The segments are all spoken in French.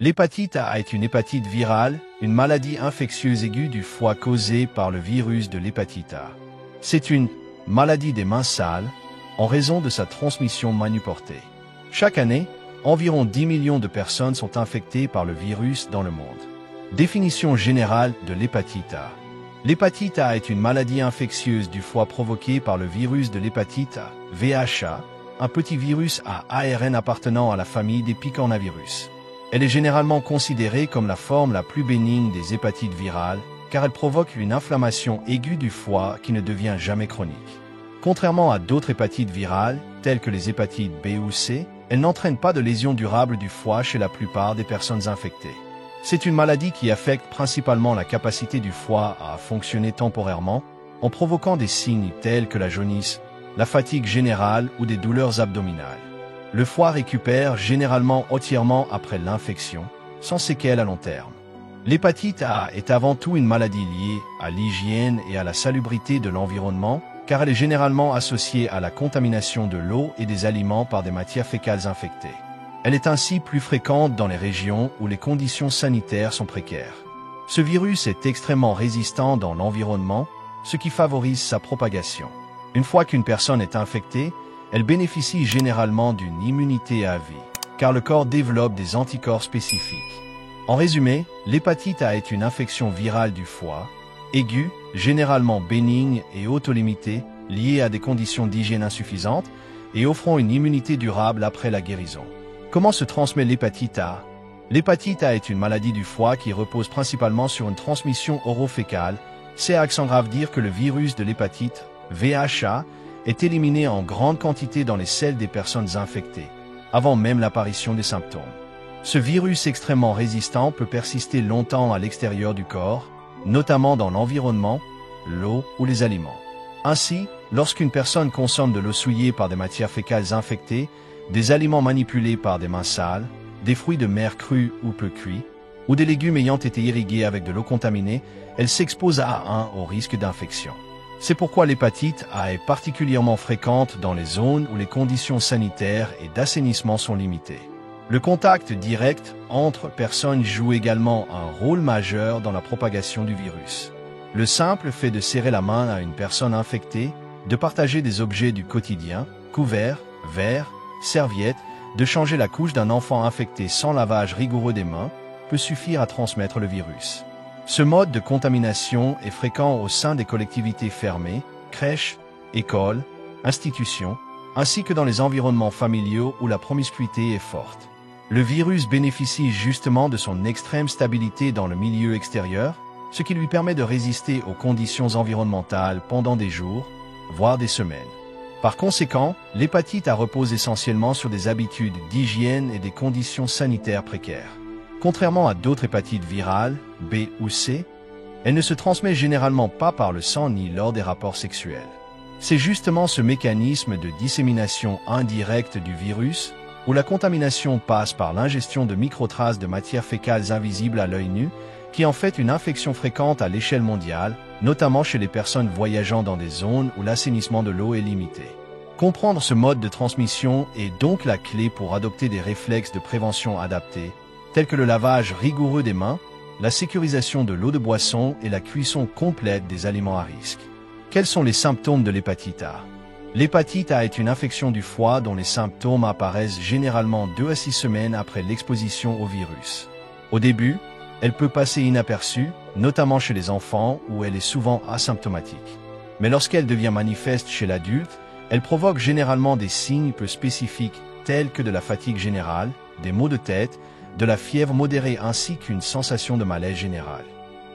L'hépatite A est une hépatite virale, une maladie infectieuse aiguë du foie causée par le virus de l'hépatite A. C'est une maladie des mains sales en raison de sa transmission manuportée. Chaque année, environ 10 millions de personnes sont infectées par le virus dans le monde. Définition générale de l'hépatite A. L'hépatite A est une maladie infectieuse du foie provoquée par le virus de l'hépatite A, VHA, un petit virus à ARN appartenant à la famille des picornavirus. Elle est généralement considérée comme la forme la plus bénigne des hépatites virales, car elle provoque une inflammation aiguë du foie qui ne devient jamais chronique. Contrairement à d'autres hépatites virales, telles que les hépatites B ou C, elle n'entraîne pas de lésions durables du foie chez la plupart des personnes infectées. C'est une maladie qui affecte principalement la capacité du foie à fonctionner temporairement, en provoquant des signes tels que la jaunisse, la fatigue générale ou des douleurs abdominales. Le foie récupère généralement entièrement après l'infection, sans séquelles à long terme. L'hépatite A est avant tout une maladie liée à l'hygiène et à la salubrité de l'environnement, car elle est généralement associée à la contamination de l'eau et des aliments par des matières fécales infectées. Elle est ainsi plus fréquente dans les régions où les conditions sanitaires sont précaires. Ce virus est extrêmement résistant dans l'environnement, ce qui favorise sa propagation. Une fois qu'une personne est infectée, elle bénéficie généralement d'une immunité à vie, car le corps développe des anticorps spécifiques. En résumé, l'hépatite A est une infection virale du foie, aiguë, généralement bénigne et autolimitée, liée à des conditions d'hygiène insuffisantes et offrant une immunité durable après la guérison. Comment se transmet l'hépatite A? L'hépatite A est une maladie du foie qui repose principalement sur une transmission orofécale. C'est à accent grave dire que le virus de l'hépatite, VHA, est éliminé en grande quantité dans les selles des personnes infectées, avant même l'apparition des symptômes. Ce virus extrêmement résistant peut persister longtemps à l'extérieur du corps, notamment dans l'environnement, l'eau ou les aliments. Ainsi, lorsqu'une personne consomme de l'eau souillée par des matières fécales infectées, des aliments manipulés par des mains sales, des fruits de mer crus ou peu cuits, ou des légumes ayant été irrigués avec de l'eau contaminée, elle s'expose au risque d'infection. C'est pourquoi l'hépatite A est particulièrement fréquente dans les zones où les conditions sanitaires et d'assainissement sont limitées. Le contact direct entre personnes joue également un rôle majeur dans la propagation du virus. Le simple fait de serrer la main à une personne infectée, de partager des objets du quotidien, couverts, verres, serviettes, de changer la couche d'un enfant infecté sans lavage rigoureux des mains, peut suffire à transmettre le virus. Ce mode de contamination est fréquent au sein des collectivités fermées, crèches, écoles, institutions, ainsi que dans les environnements familiaux où la promiscuité est forte. Le virus bénéficie justement de son extrême stabilité dans le milieu extérieur, ce qui lui permet de résister aux conditions environnementales pendant des jours, voire des semaines. Par conséquent, l'hépatite A repose essentiellement sur des habitudes d'hygiène et des conditions sanitaires précaires. Contrairement à d'autres hépatites virales, B ou C, elle ne se transmet généralement pas par le sang ni lors des rapports sexuels. C'est justement ce mécanisme de dissémination indirecte du virus, où la contamination passe par l'ingestion de microtraces de matières fécales invisibles à l'œil nu, qui en fait une infection fréquente à l'échelle mondiale, notamment chez les personnes voyageant dans des zones où l'assainissement de l'eau est limité. Comprendre ce mode de transmission est donc la clé pour adopter des réflexes de prévention adaptés, tels que le lavage rigoureux des mains, la sécurisation de l'eau de boisson et la cuisson complète des aliments à risque. Quels sont les symptômes de l'hépatite A? L'hépatite A est une infection du foie dont les symptômes apparaissent généralement 2 à 6 semaines après l'exposition au virus. Au début, elle peut passer inaperçue, notamment chez les enfants où elle est souvent asymptomatique. Mais lorsqu'elle devient manifeste chez l'adulte, elle provoque généralement des signes peu spécifiques tels que de la fatigue générale, des maux de tête, de la fièvre modérée ainsi qu'une sensation de malaise général.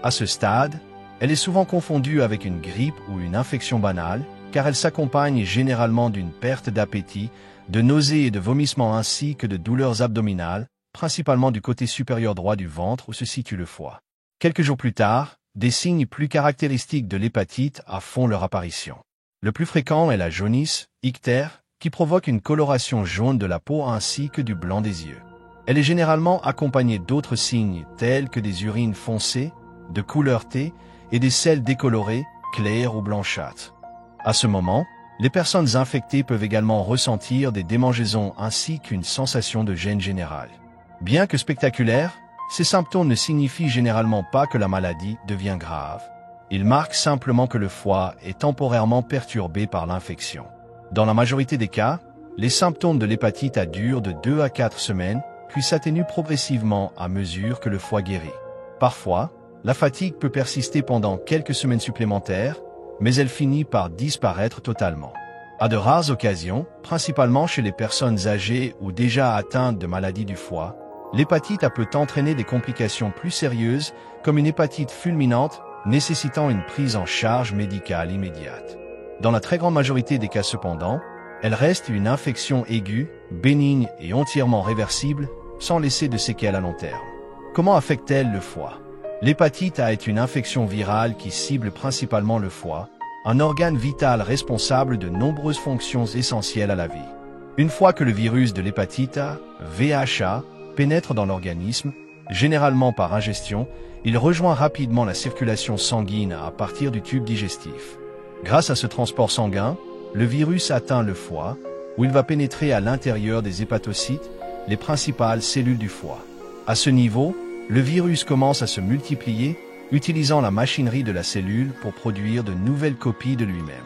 À ce stade, elle est souvent confondue avec une grippe ou une infection banale, car elle s'accompagne généralement d'une perte d'appétit, de nausées et de vomissements ainsi que de douleurs abdominales, principalement du côté supérieur droit du ventre où se situe le foie. Quelques jours plus tard, des signes plus caractéristiques de l'hépatite A font leur apparition. Le plus fréquent est la jaunisse, ictère, qui provoque une coloration jaune de la peau ainsi que du blanc des yeux. Elle est généralement accompagnée d'autres signes tels que des urines foncées, de couleur thé et des selles décolorées, claires ou blanchâtres. À ce moment, les personnes infectées peuvent également ressentir des démangeaisons ainsi qu'une sensation de gêne générale. Bien que spectaculaires, ces symptômes ne signifient généralement pas que la maladie devient grave. Ils marquent simplement que le foie est temporairement perturbé par l'infection. Dans la majorité des cas, les symptômes de l'hépatite A durent de 2 à 4 semaines, puis s'atténuent progressivement à mesure que le foie guérit. Parfois, la fatigue peut persister pendant quelques semaines supplémentaires, mais elle finit par disparaître totalement. À de rares occasions, principalement chez les personnes âgées ou déjà atteintes de maladies du foie, l'hépatite A peut entraîner des complications plus sérieuses, comme une hépatite fulminante, nécessitant une prise en charge médicale immédiate. Dans la très grande majorité des cas cependant, elle reste une infection aiguë, bénigne et entièrement réversible, sans laisser de séquelles à long terme. Comment affecte-t-elle le foie? L'hépatite A est une infection virale qui cible principalement le foie, un organe vital responsable de nombreuses fonctions essentielles à la vie. Une fois que le virus de l'hépatite A, VHA, pénètre dans l'organisme, généralement par ingestion, il rejoint rapidement la circulation sanguine à partir du tube digestif. Grâce à ce transport sanguin, le virus atteint le foie, où il va pénétrer à l'intérieur des hépatocytes, les principales cellules du foie. À ce niveau, le virus commence à se multiplier, utilisant la machinerie de la cellule pour produire de nouvelles copies de lui-même.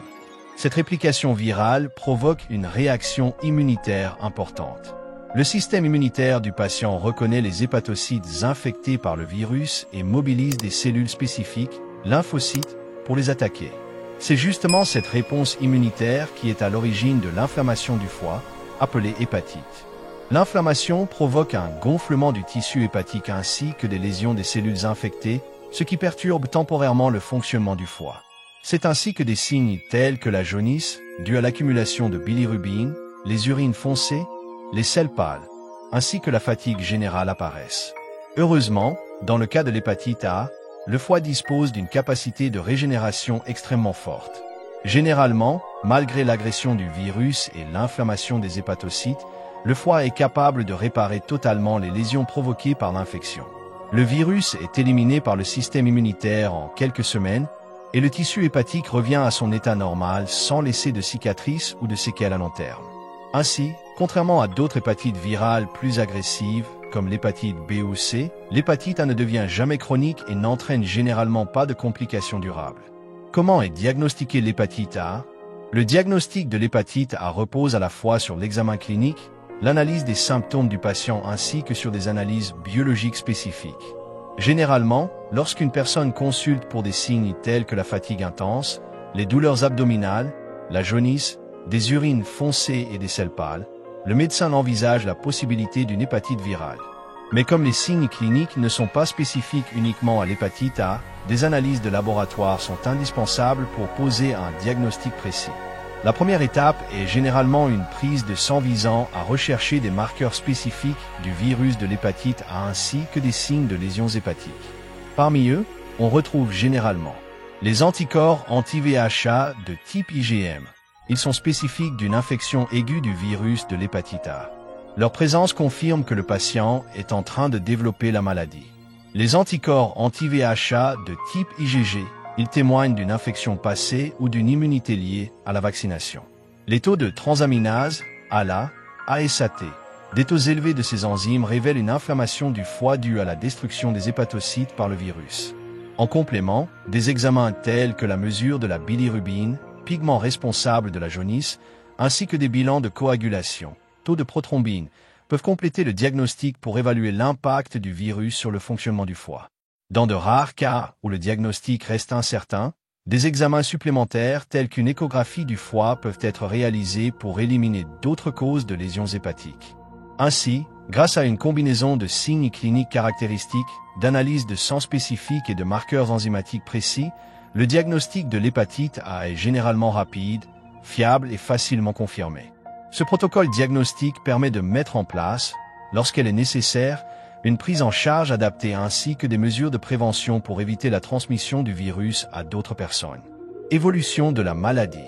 Cette réplication virale provoque une réaction immunitaire importante. Le système immunitaire du patient reconnaît les hépatocytes infectés par le virus et mobilise des cellules spécifiques, lymphocytes, pour les attaquer. C'est justement cette réponse immunitaire qui est à l'origine de l'inflammation du foie, appelée hépatite. L'inflammation provoque un gonflement du tissu hépatique ainsi que des lésions des cellules infectées, ce qui perturbe temporairement le fonctionnement du foie. C'est ainsi que des signes tels que la jaunisse, due à l'accumulation de bilirubine, les urines foncées, les selles pâles, ainsi que la fatigue générale apparaissent. Heureusement, dans le cas de l'hépatite A, le foie dispose d'une capacité de régénération extrêmement forte. Généralement, malgré l'agression du virus et l'inflammation des hépatocytes, le foie est capable de réparer totalement les lésions provoquées par l'infection. Le virus est éliminé par le système immunitaire en quelques semaines et le tissu hépatique revient à son état normal sans laisser de cicatrices ou de séquelles à long terme. Ainsi, contrairement à d'autres hépatites virales plus agressives, comme l'hépatite B ou C, l'hépatite A ne devient jamais chronique et n'entraîne généralement pas de complications durables. Comment est diagnostiquée l'hépatite A? Le diagnostic de l'hépatite A repose à la fois sur l'examen clinique, l'analyse des symptômes du patient ainsi que sur des analyses biologiques spécifiques. Généralement, lorsqu'une personne consulte pour des signes tels que la fatigue intense, les douleurs abdominales, la jaunisse, des urines foncées et des selles pâles, le médecin envisage la possibilité d'une hépatite virale. Mais comme les signes cliniques ne sont pas spécifiques uniquement à l'hépatite A, des analyses de laboratoire sont indispensables pour poser un diagnostic précis. La première étape est généralement une prise de sang visant à rechercher des marqueurs spécifiques du virus de l'hépatite A ainsi que des signes de lésions hépatiques. Parmi eux, on retrouve généralement les anticorps anti-VHA de type IgM. Ils sont spécifiques d'une infection aiguë du virus de l'hépatite A. Leur présence confirme que le patient est en train de développer la maladie. Les anticorps anti-VHA de type IgG. Ils témoignent d'une infection passée ou d'une immunité liée à la vaccination. Les taux de transaminase, ALA, ASAT, des taux élevés de ces enzymes révèlent une inflammation du foie due à la destruction des hépatocytes par le virus. En complément, des examens tels que la mesure de la bilirubine, pigment responsable de la jaunisse, ainsi que des bilans de coagulation, taux de prothrombine, peuvent compléter le diagnostic pour évaluer l'impact du virus sur le fonctionnement du foie. Dans de rares cas où le diagnostic reste incertain, des examens supplémentaires tels qu'une échographie du foie peuvent être réalisés pour éliminer d'autres causes de lésions hépatiques. Ainsi, grâce à une combinaison de signes cliniques caractéristiques, d'analyses de sang spécifiques et de marqueurs enzymatiques précis, le diagnostic de l'hépatite A est généralement rapide, fiable et facilement confirmé. Ce protocole diagnostique permet de mettre en place, lorsqu'elle est nécessaire, une prise en charge adaptée ainsi que des mesures de prévention pour éviter la transmission du virus à d'autres personnes. Évolution de la maladie.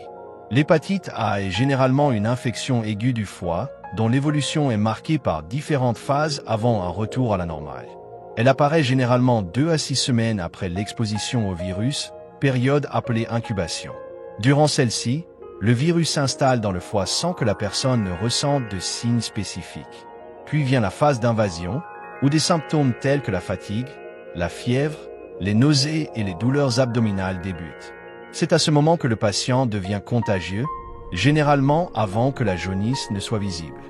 L'hépatite A est généralement une infection aiguë du foie, dont l'évolution est marquée par différentes phases avant un retour à la normale. Elle apparaît généralement 2 à 6 semaines après l'exposition au virus, période appelée incubation. Durant celle-ci, le virus s'installe dans le foie sans que la personne ne ressente de signes spécifiques. Puis vient la phase d'invasion, ou des symptômes tels que la fatigue, la fièvre, les nausées et les douleurs abdominales débutent. C'est à ce moment que le patient devient contagieux, généralement avant que la jaunisse ne soit visible.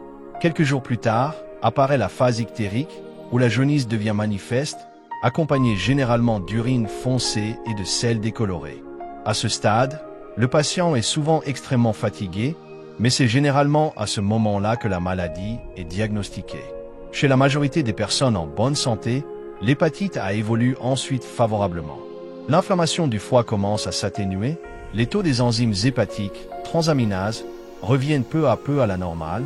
Quelques jours plus tard, apparaît la phase ictérique, où la jaunisse devient manifeste, accompagnée généralement d'urine foncée et de sel décoloré. À ce stade, le patient est souvent extrêmement fatigué, mais c'est généralement à ce moment-là que la maladie est diagnostiquée. Chez la majorité des personnes en bonne santé, l'hépatite A évolue ensuite favorablement. L'inflammation du foie commence à s'atténuer, les taux des enzymes hépatiques, transaminases, reviennent peu à peu à la normale,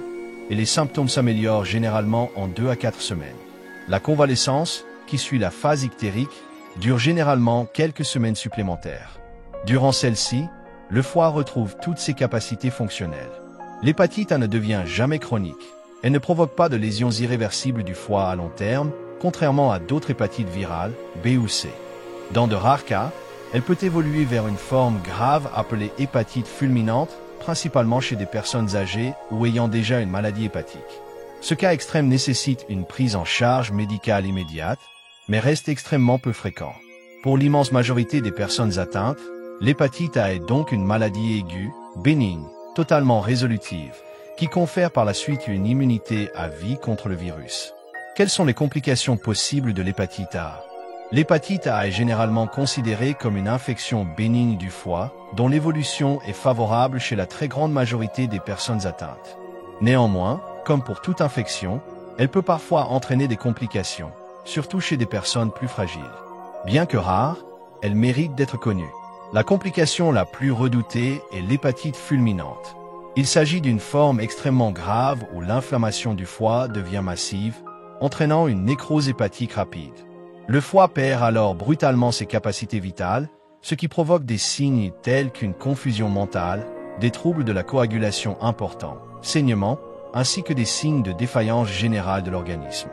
et les symptômes s'améliorent généralement en 2 à 4 semaines. La convalescence, qui suit la phase ictérique, dure généralement quelques semaines supplémentaires. Durant celle-ci, le foie retrouve toutes ses capacités fonctionnelles. L'hépatite A ne devient jamais chronique. Elle ne provoque pas de lésions irréversibles du foie à long terme, contrairement à d'autres hépatites virales, B ou C. Dans de rares cas, elle peut évoluer vers une forme grave appelée hépatite fulminante, principalement chez des personnes âgées ou ayant déjà une maladie hépatique. Ce cas extrême nécessite une prise en charge médicale immédiate, mais reste extrêmement peu fréquent. Pour l'immense majorité des personnes atteintes, l'hépatite A est donc une maladie aiguë, bénigne, totalement résolutive, qui confère par la suite une immunité à vie contre le virus. Quelles sont les complications possibles de l'hépatite A? L'hépatite A est généralement considérée comme une infection bénigne du foie, dont l'évolution est favorable chez la très grande majorité des personnes atteintes. Néanmoins, comme pour toute infection, elle peut parfois entraîner des complications, surtout chez des personnes plus fragiles. Bien que rare, elle mérite d'être connue. La complication la plus redoutée est l'hépatite fulminante. Il s'agit d'une forme extrêmement grave où l'inflammation du foie devient massive, entraînant une nécrose hépatique rapide. Le foie perd alors brutalement ses capacités vitales, ce qui provoque des signes tels qu'une confusion mentale, des troubles de la coagulation importants, saignements, ainsi que des signes de défaillance générale de l'organisme.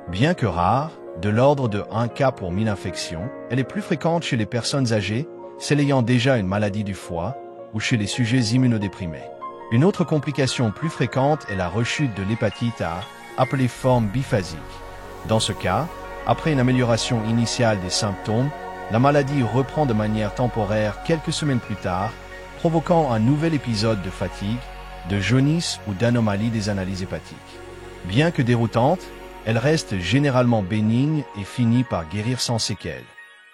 Bien que rare, de l'ordre de 1 cas pour 1000 infections, elle est plus fréquente chez les personnes âgées, celles ayant déjà une maladie du foie, ou chez les sujets immunodéprimés. Une autre complication plus fréquente est la rechute de l'hépatite A, appelée forme biphasique. Dans ce cas, après une amélioration initiale des symptômes, la maladie reprend de manière temporaire quelques semaines plus tard, provoquant un nouvel épisode de fatigue, de jaunisse ou d'anomalie des analyses hépatiques. Bien que déroutante, elle reste généralement bénigne et finit par guérir sans séquelles.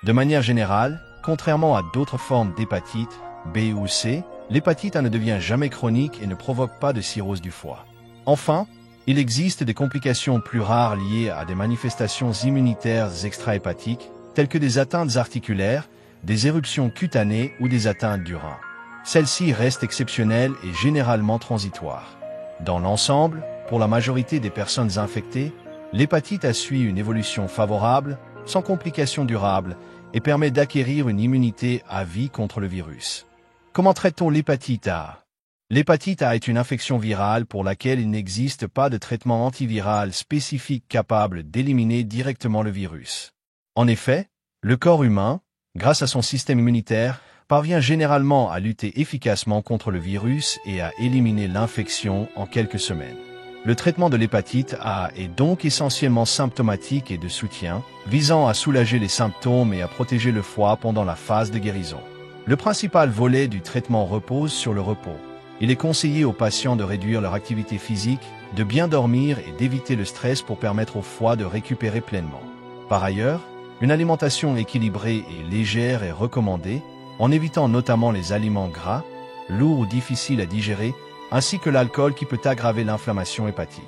De manière générale, contrairement à d'autres formes d'hépatite, B ou C, l'hépatite A ne devient jamais chronique et ne provoque pas de cirrhose du foie. Enfin, il existe des complications plus rares liées à des manifestations immunitaires extrahépatiques, telles que des atteintes articulaires, des éruptions cutanées ou des atteintes du rein. Celles-ci restent exceptionnelles et généralement transitoires. Dans l'ensemble, pour la majorité des personnes infectées, l'hépatite A suit une évolution favorable, sans complications durables, et permet d'acquérir une immunité à vie contre le virus. Comment traite-t-on l'hépatite A? L'hépatite A est une infection virale pour laquelle il n'existe pas de traitement antiviral spécifique capable d'éliminer directement le virus. En effet, le corps humain, grâce à son système immunitaire, parvient généralement à lutter efficacement contre le virus et à éliminer l'infection en quelques semaines. Le traitement de l'hépatite A est donc essentiellement symptomatique et de soutien, visant à soulager les symptômes et à protéger le foie pendant la phase de guérison. Le principal volet du traitement repose sur le repos. Il est conseillé aux patients de réduire leur activité physique, de bien dormir et d'éviter le stress pour permettre au foie de récupérer pleinement. Par ailleurs, une alimentation équilibrée et légère est recommandée, en évitant notamment les aliments gras, lourds ou difficiles à digérer, ainsi que l'alcool qui peut aggraver l'inflammation hépatique.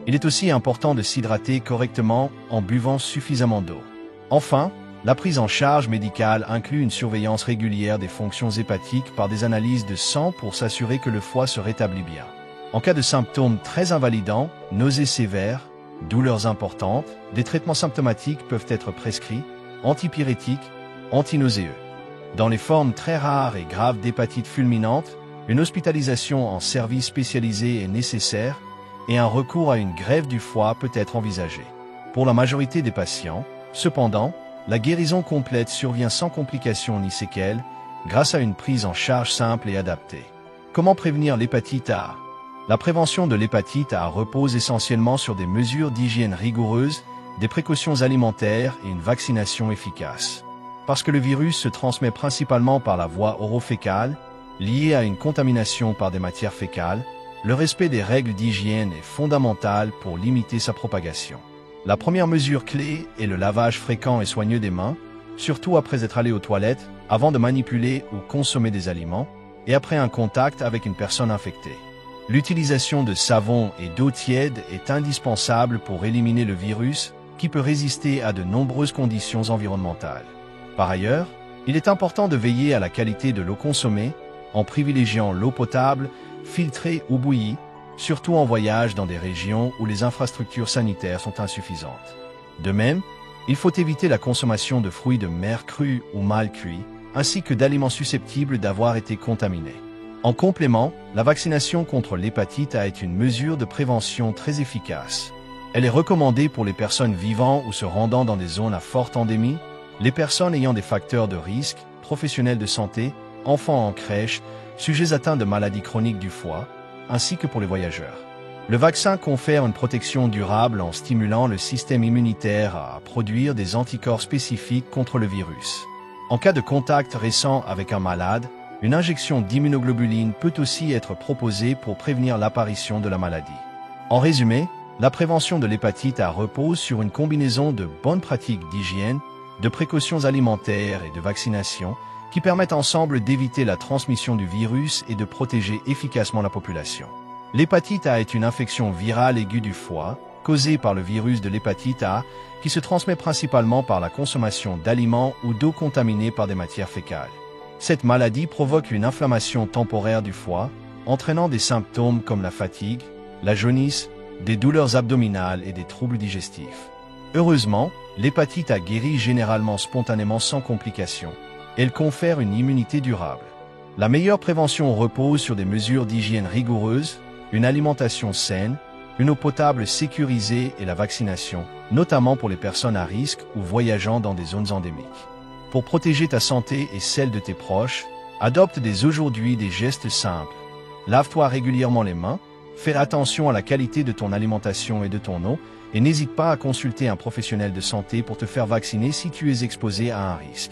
Il est aussi important de s'hydrater correctement en buvant suffisamment d'eau. Enfin, la prise en charge médicale inclut une surveillance régulière des fonctions hépatiques par des analyses de sang pour s'assurer que le foie se rétablit bien. En cas de symptômes très invalidants, nausées sévères, douleurs importantes, des traitements symptomatiques peuvent être prescrits, antipyrétiques, antinauséeux. Dans les formes très rares et graves d'hépatite fulminante, une hospitalisation en service spécialisé est nécessaire et un recours à une greffe du foie peut être envisagé. Pour la majorité des patients, cependant, la guérison complète survient sans complications ni séquelles, grâce à une prise en charge simple et adaptée. Comment prévenir l'hépatite A? La prévention de l'hépatite A repose essentiellement sur des mesures d'hygiène rigoureuses des précautions alimentaires et une vaccination efficace. Parce que le virus se transmet principalement par la voie orofécale, liée à une contamination par des matières fécales, le respect des règles d'hygiène est fondamental pour limiter sa propagation. La première mesure clé est le lavage fréquent et soigneux des mains, surtout après être allé aux toilettes, avant de manipuler ou consommer des aliments, et après un contact avec une personne infectée. L'utilisation de savon et d'eau tiède est indispensable pour éliminer le virus qui peut résister à de nombreuses conditions environnementales. Par ailleurs, il est important de veiller à la qualité de l'eau consommée en privilégiant l'eau potable, filtrée ou bouillie, surtout en voyage dans des régions où les infrastructures sanitaires sont insuffisantes. De même, il faut éviter la consommation de fruits de mer crus ou mal cuits, ainsi que d'aliments susceptibles d'avoir été contaminés. En complément, la vaccination contre l'hépatite A est une mesure de prévention très efficace. Elle est recommandée pour les personnes vivant ou se rendant dans des zones à forte endémie, les personnes ayant des facteurs de risque, professionnels de santé, enfants en crèche, sujets atteints de maladies chroniques du foie, ainsi que pour les voyageurs. Le vaccin confère une protection durable en stimulant le système immunitaire à produire des anticorps spécifiques contre le virus. En cas de contact récent avec un malade, une injection d'immunoglobuline peut aussi être proposée pour prévenir l'apparition de la maladie. En résumé, la prévention de l'hépatite A repose sur une combinaison de bonnes pratiques d'hygiène, de précautions alimentaires et de vaccination qui permettent ensemble d'éviter la transmission du virus et de protéger efficacement la population. L'hépatite A est une infection virale aiguë du foie, causée par le virus de l'hépatite A, qui se transmet principalement par la consommation d'aliments ou d'eau contaminée par des matières fécales. Cette maladie provoque une inflammation temporaire du foie, entraînant des symptômes comme la fatigue, la jaunisse, des douleurs abdominales et des troubles digestifs. Heureusement, l'hépatite A guérit généralement spontanément sans complications. Elle confère une immunité durable. La meilleure prévention repose sur des mesures d'hygiène rigoureuses, une alimentation saine, une eau potable sécurisée et la vaccination, notamment pour les personnes à risque ou voyageant dans des zones endémiques. Pour protéger ta santé et celle de tes proches, adopte dès aujourd'hui des gestes simples. Lave-toi régulièrement les mains, fais attention à la qualité de ton alimentation et de ton eau, et n'hésite pas à consulter un professionnel de santé pour te faire vacciner si tu es exposé à un risque.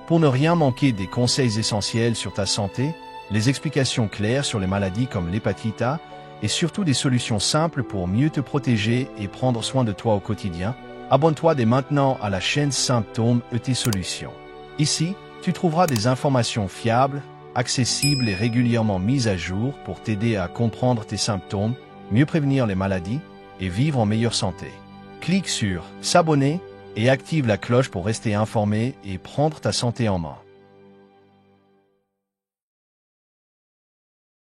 Pour ne rien manquer des conseils essentiels sur ta santé, les explications claires sur les maladies comme l'hépatite A, et surtout des solutions simples pour mieux te protéger et prendre soin de toi au quotidien, abonne-toi dès maintenant à la chaîne Symptômes ET Solutions. Ici, tu trouveras des informations fiables, accessibles et régulièrement mises à jour pour t'aider à comprendre tes symptômes, mieux prévenir les maladies et vivre en meilleure santé. Clique sur S'abonner et active la cloche pour rester informé et prendre ta santé en main.